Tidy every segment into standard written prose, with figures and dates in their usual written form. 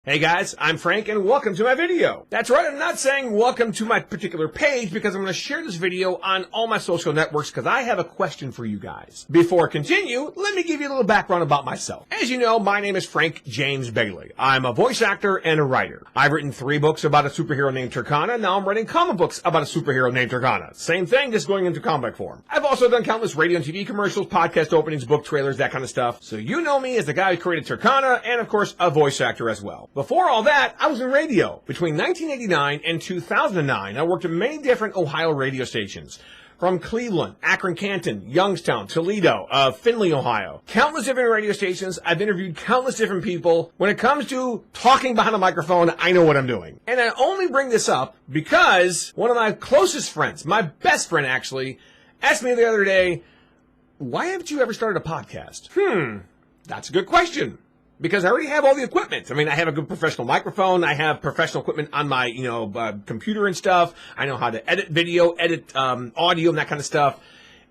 Hey guys, I'm Frank and welcome to my video. That's right, I'm not saying welcome to my particular page because I'm going to share this video on all my social networks because I have a question for you guys. Before I continue, let me give you a little background about myself. As you know, my name is Frank James Bailey. I'm a voice actor and a writer. I've written 3 books about a superhero named Turkana. Now I'm writing comic books about a superhero named Turkana. Same thing, just going into comic form. I've also done countless radio and TV commercials, podcast openings, book trailers, that kind of stuff. So you know me as the guy who created Turkana and of course a voice actor as well. Before all that, I was in radio. Between 1989 and 2009, I worked at many different Ohio radio stations. From Cleveland, Akron, Canton, Youngstown, Toledo, Findlay, Ohio. Countless different radio stations. I've interviewed countless different people. When it comes to talking behind a microphone, I know what I'm doing. And I only bring this up because one of my closest friends, my best friend actually, asked me the other day, why haven't you ever started a podcast? That's a good question. Because I already have all the equipment. I mean, I have a good professional microphone. I have professional equipment on my, computer and stuff. I know how to edit video, edit audio and that kind of stuff.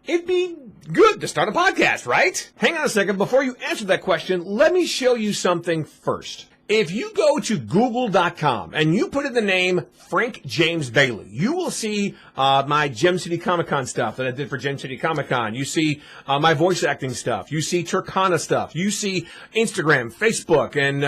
It'd be good to start a podcast, right? Hang on a second. Before you answer that question, let me show you something first. If you go to google.com and you put in the name Frank James Bailey, you will see my Gem City Comic Con stuff that I did for Gem City Comic Con. You see my voice acting stuff. You see Turkana stuff. You see Instagram, Facebook, and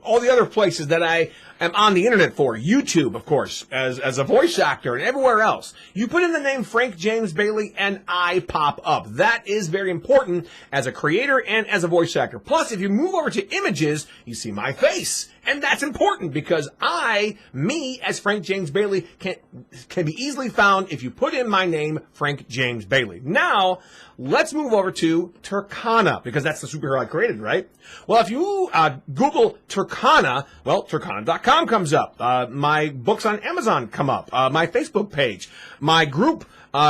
all the other places that I am on the internet for. YouTube, of course, as a voice actor and everywhere else. You put in the name Frank James Bailey and I pop up. That is very important as a creator and as a voice actor. Plus, if you move over to images, you see my face. And that's important because me as Frank James Bailey can be easily found if you put in my name, Frank James Bailey. Now, let's move over to Turkana because that's the superhero I created, right? Well, if you Google Turkana, well, Turkana.com comes up. My books on Amazon come up. My Facebook page, my group,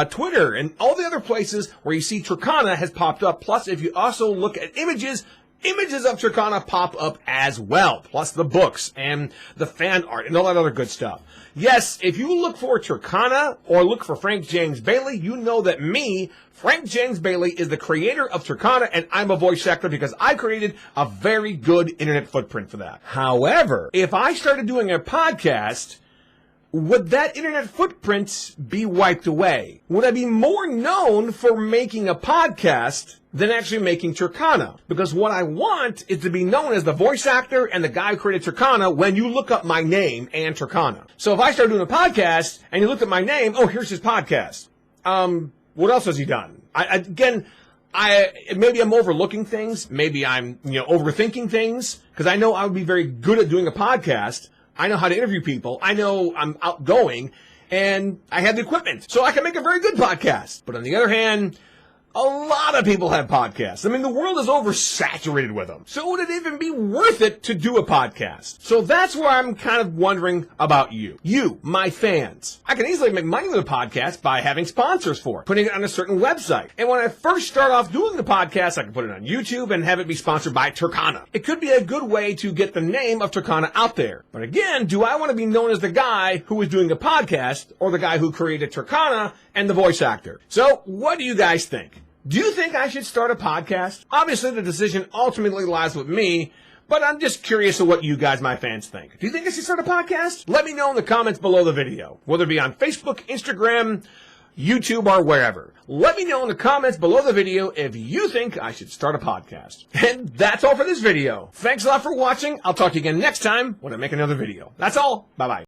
Twitter, and all the other places where you see Turkana has popped up. Plus, if you also look at images of Turkana pop up as well, plus the books and the fan art and all that other good stuff. Yes, if you look for Turkana or look for Frank James Bailey, you know that me, Frank James Bailey, is the creator of Turkana, and I'm a voice actor because I created a very good internet footprint for that. However, if I started doing a podcast, would that internet footprint be wiped away? Would I be more known for making a podcast than actually making Turkana? Because what I want is to be known as the voice actor and the guy who created Turkana when you look up my name and Turkana. So if I start doing a podcast and you look at my name, oh, here's his podcast. What else has he done? Maybe I'm overlooking things. Maybe I'm, overthinking things because I know I would be very good at doing a podcast. I know how to interview people. I know I'm outgoing, and I have the equipment. So I can make a very good podcast. But on the other hand, a lot of people have podcasts. I mean, the world is oversaturated with them. So would it even be worth it to do a podcast? So that's where I'm kind of wondering about you. You, my fans. I can easily make money with a podcast by having sponsors for it, putting it on a certain website. And when I first start off doing the podcast, I can put it on YouTube and have it be sponsored by Turkana. It could be a good way to get the name of Turkana out there. But again, do I want to be known as the guy who is doing the podcast or the guy who created Turkana and the voice actor? So what do you guys think? Do you think I should start a podcast? Obviously, the decision ultimately lies with me, but I'm just curious of what you guys, my fans, think. Do you think I should start a podcast? Let me know in the comments below the video, whether it be on Facebook, Instagram, YouTube, or wherever. Let me know in the comments below the video if you think I should start a podcast. And that's all for this video. Thanks a lot for watching. I'll talk to you again next time when I make another video. That's all. Bye-bye.